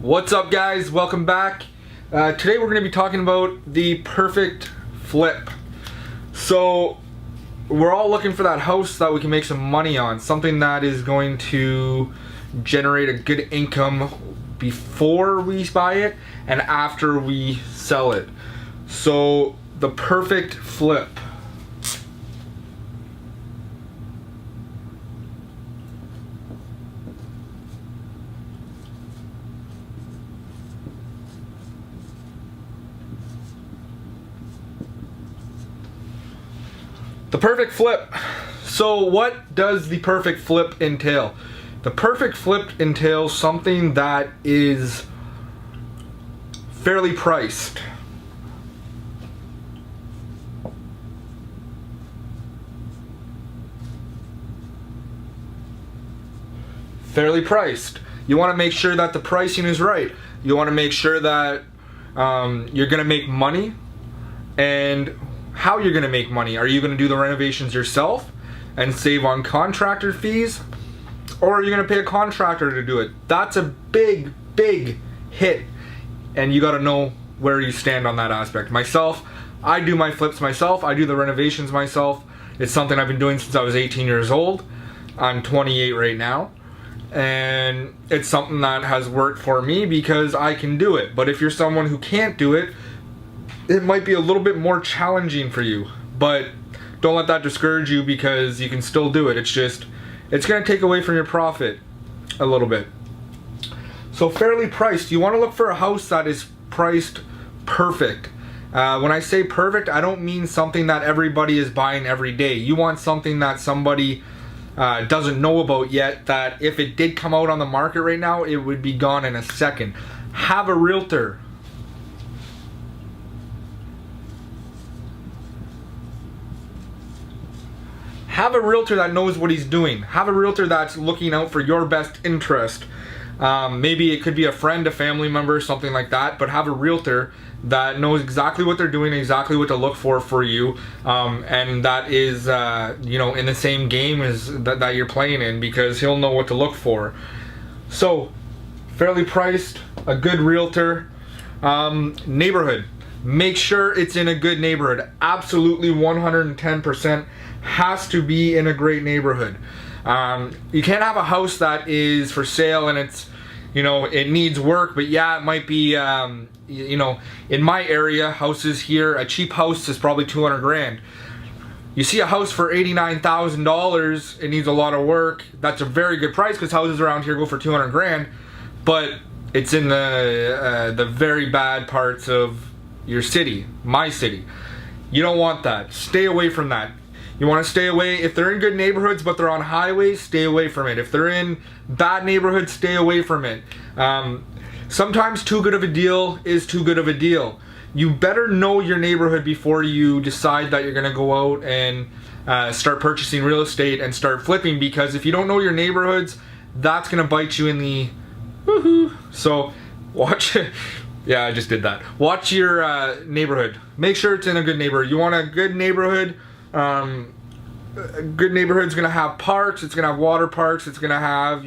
What's up, guys? Welcome back. Today we're going to be talking about the perfect flip. So we're all looking for that house that we can make some money on, something that is going to generate a good income before we buy it and after we sell it. So the perfect flip. The perfect flip. So what does the perfect flip entail? The perfect flip entails something that is fairly priced. Fairly priced. You want to make sure that the pricing is right. You want to make sure that you're going to make money, and how you're going to make money. Are you going to do the renovations yourself and save on contractor fees, or are you going to pay a contractor to do it? That's a big hit, and you got to know where you stand on that aspect. Myself, I do my flips myself. I do the renovations myself. It's something I've been doing since I was 18 years old. I'm 28 right now, and it's something that has worked for me because I can do it. But if you're someone who can't do it, it might be a little bit more challenging for you, but don't let that discourage you because you can still do it. It's going to take away from your profit a little bit. So fairly priced. You want to look for a house that is priced perfect. When I say perfect, I don't mean something that everybody is buying every day. You want something that somebody doesn't know about yet, that if it did come out on the market right now, it would be gone in a second. Have a realtor. Have a realtor that knows what he's doing. Have a realtor that's looking out for your best interest. Maybe it could be a friend, a family member, something like that, but have a realtor that knows exactly what they're doing, exactly what to look for you, and that is in the same game as that you're playing in, because he'll know what to look for. So fairly priced, a good realtor. Neighborhood. Make sure it's in a good neighborhood. Absolutely 110% has to be in a great neighborhood. You can't have a house that is for sale and it's, it needs work, but yeah, it might be, in my area, houses here, a cheap house is probably 200 grand. You see a house for $89,000, it needs a lot of work. That's a very good price because houses around here go for 200 grand, but it's in the very bad parts of your city, my city. You don't want that. Stay away from that. You want to stay away. If they're in good neighborhoods but they're on highways, stay away from it. If they're in bad neighborhoods, stay away from it. Sometimes too good of a deal is too good of a deal. You better know your neighborhood before you decide that you're going to go out and start purchasing real estate and start flipping, because if you don't know your neighborhoods, that's going to bite you in the woohoo. So watch it. Yeah, I just did that. Watch your neighborhood. Make sure it's in a good neighborhood. You want a good neighborhood. A good neighborhood's gonna have parks. It's gonna have water parks. It's gonna have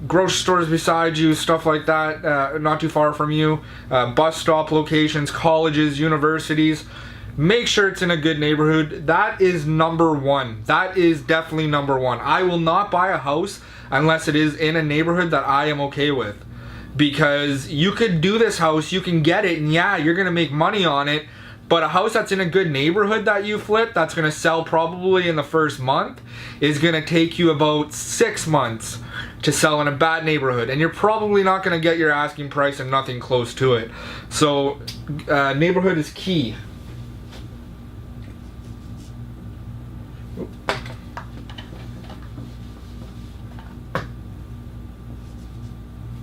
grocery stores beside you, stuff like that. Not too far from you. Bus stop locations, colleges, universities. Make sure it's in a good neighborhood. That is number one. That is definitely number one. I will not buy a house unless it is in a neighborhood that I am okay with. Because you could do this house, you can get it, and yeah, you're gonna make money on it, but a house that's in a good neighborhood that you flip, that's gonna sell probably in the first month, is gonna take you about 6 months to sell in a bad neighborhood, and you're probably not gonna get your asking price and nothing close to it. So neighborhood is key.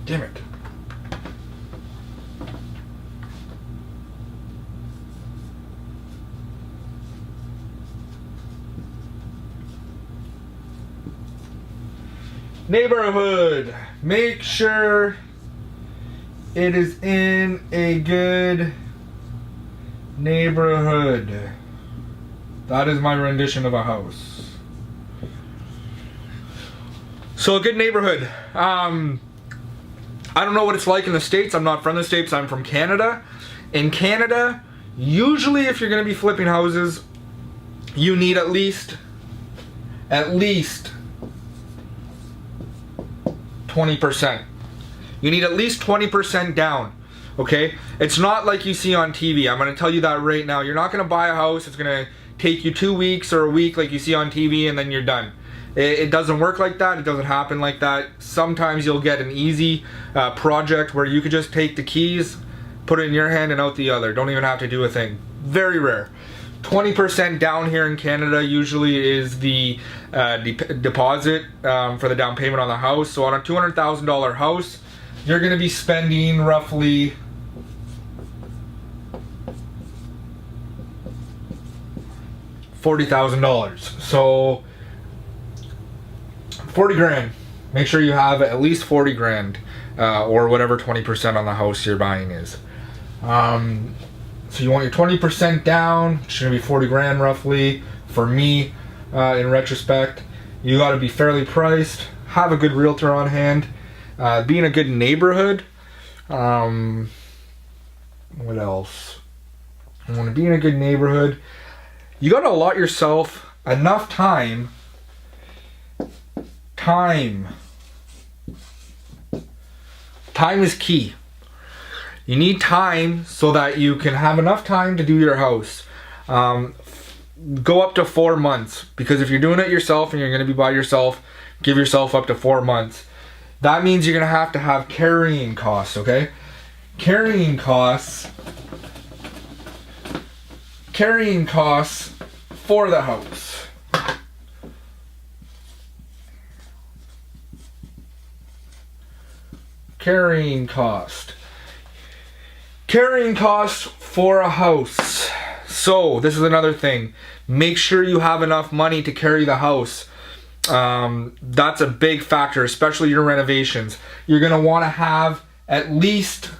Damn it. Neighborhood. Make sure it is in a good neighborhood. That is my rendition of a house. So a good neighborhood. I don't know what it's like in the States. I'm not from the States. I'm from Canada. In Canada, usually if you're going to be flipping houses, you need at least 20%. You need at least 20% down. Okay? It's not like you see on TV. I'm going to tell you that right now. You're not going to buy a house. It's going to take you 2 weeks or a week like you see on TV, and then you're done. It doesn't work like that. It doesn't happen like that. Sometimes you'll get an easy project where you could just take the keys, put it in your hand and out the other. Don't even have to do a thing. Very rare. 20% down here in Canada usually is the deposit for the down payment on the house. So on a $200,000 house, you're going to be spending roughly $40,000. So 40 grand. Make sure you have at least 40 grand or whatever 20% on the house you're buying is. So you want your 20% down. It's going to be 40 grand roughly. For me, in retrospect, you got to be fairly priced. Have a good realtor on hand. Be in a good neighborhood. What else? You want to be in a good neighborhood. You got to allot yourself enough time. Time is key. You need time so that you can have enough time to do your house. Go up to 4 months, because if you're doing it yourself and you're going to be by yourself, give yourself up to 4 months. That means you're going to have carrying costs, okay? Carrying costs for the house. Carrying cost for a house. So this is another thing. Make sure you have enough money to carry the house. That's a big factor, especially your renovations. You're going to want to have at least,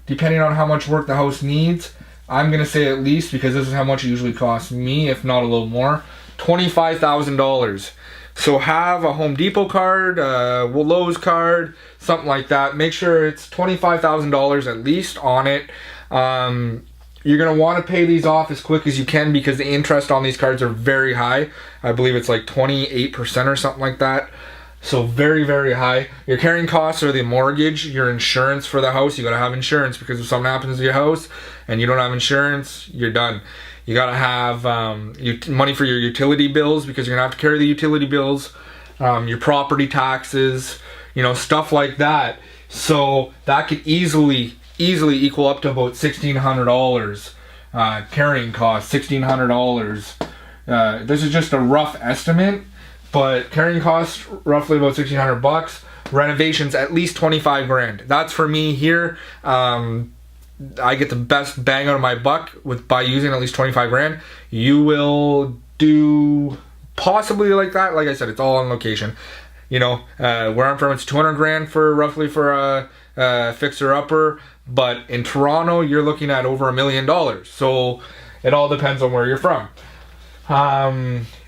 depending on how much work the house needs, I'm going to say at least, because this is how much it usually costs me, if not a little more, $25,000. So have a Home Depot card, a Lowe's card, something like that. Make sure it's $25,000 at least on it. You're going to want to pay these off as quick as you can, because the interest on these cards are very high. I believe it's like 28% or something like that. So very, very high. Your carrying costs are the mortgage, your insurance for the house. You got to have insurance, because if something happens to your house and you don't have insurance, you're done. You got to have money for your utility bills, because you're going to have to carry the utility bills, your property taxes, stuff like that. So that could easily equal up to about $1,600 carrying costs. $1,600. This is just a rough estimate, but carrying costs roughly about $1,600. Renovations at least 25 grand. That's for me here. I get the best bang out of my buck by using at least 25 grand. You will do possibly like that. Like I said, it's all on location. Where I'm from, it's 200 grand roughly for a fixer upper. But in Toronto, you're looking at over $1 million. So it all depends on where you're from.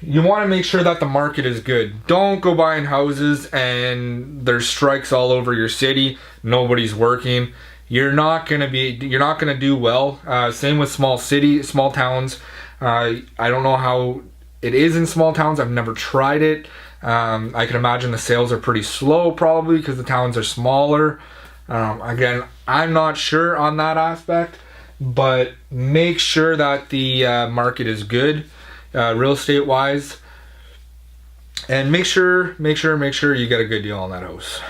You want to make sure that the market is good. Don't go buying houses and there's strikes all over your city. Nobody's working. You're not gonna do well. Same with small towns. I don't know how it is in small towns. I've never tried it. I can imagine the sales are pretty slow, probably because the towns are smaller. Again, I'm not sure on that aspect, but make sure that the market is good, real estate wise, and make sure you get a good deal on that house.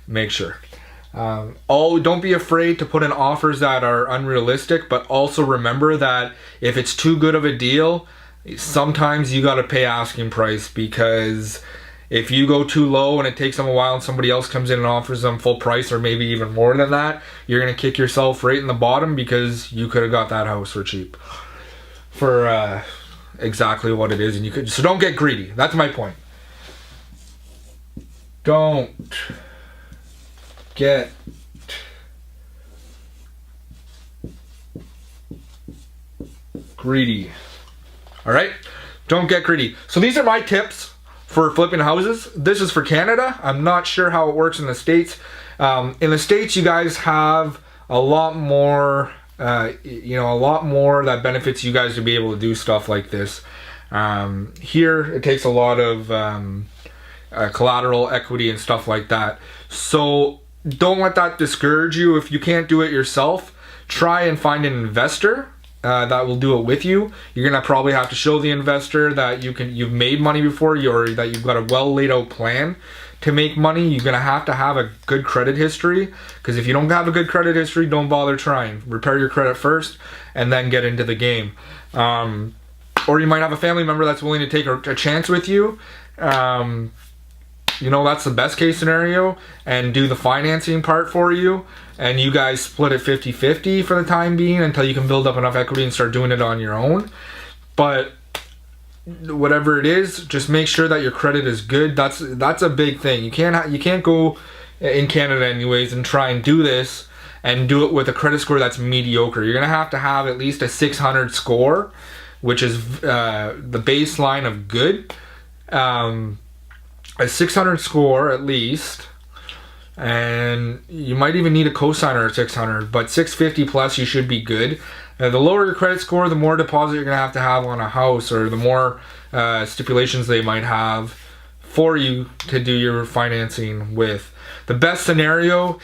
Make sure. Don't be afraid to put in offers that are unrealistic, but also remember that if it's too good of a deal, sometimes you got to pay asking price, because if you go too low and it takes them a while and somebody else comes in and offers them full price or maybe even more than that, you're going to kick yourself right in the bottom, because you could have got that house for cheap for exactly what it is. And so don't get greedy. That's my point. Don't get greedy. All right? Don't get greedy. So these are my tips for flipping houses. This is for Canada. I'm not sure how it works in the States. In the States, you guys have a lot more, a lot more that benefits you guys to be able to do stuff like this. Here, it takes a lot of collateral equity and stuff like that. So don't let that discourage you. If you can't do it yourself, try and find an investor that will do it with you. You're gonna probably have to show the investor that you've made money before, or that you've got a well laid out plan to make money. You're gonna have to have a good credit history, because if you don't have a good credit history, don't bother trying. Repair your credit first and then get into the game. Or you might have a family member that's willing to take a chance with you. That's the best case scenario, and do the financing part for you, and you guys split it 50-50 for the time being until you can build up enough equity and start doing it on your own. But whatever it is, just make sure that your credit is good. That's a big thing. You can't go in Canada anyways and try and do this and do it with a credit score that's mediocre. You're gonna have to have at least a 600 score, which is the baseline of good. A 600 score at least, and you might even need a cosigner at 600, but 650 plus you should be good. The lower your credit score, the more deposit you're gonna have on a house, or the more stipulations they might have for you to do your financing with. The best scenario,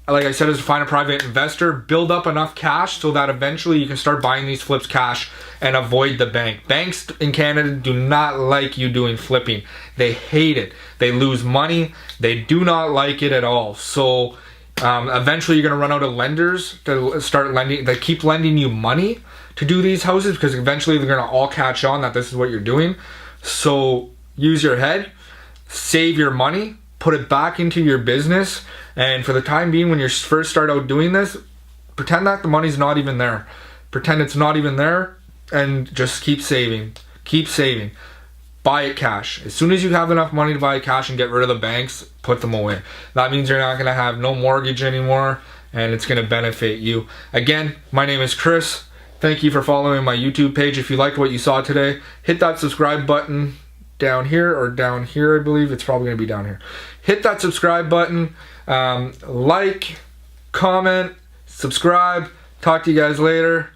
like I said, is to find a private investor, build up enough cash so that eventually you can start buying these flips cash and avoid the bank. Banks in Canada do not like you doing flipping. They hate it. They lose money. They do not like it at all. So eventually you're going to run out of lenders to start lending, that keep lending you money to do these houses, because eventually they're going to all catch on that this is what you're doing. So use your head, save your money, put it back into your business, and for the time being, when you first start out doing this, pretend that the money's not even there. Pretend it's not even there, and just keep saving. Keep saving. Buy it cash. As soon as you have enough money to buy it cash and get rid of the banks, put them away. That means you're not going to have no mortgage anymore, and it's going to benefit you. Again, my name is Chris. Thank you for following my YouTube page. If you liked what you saw today, hit that subscribe button down here, or down here, I believe. It's probably going to be down here. Hit that subscribe button. Like, comment, subscribe. Talk to you guys later.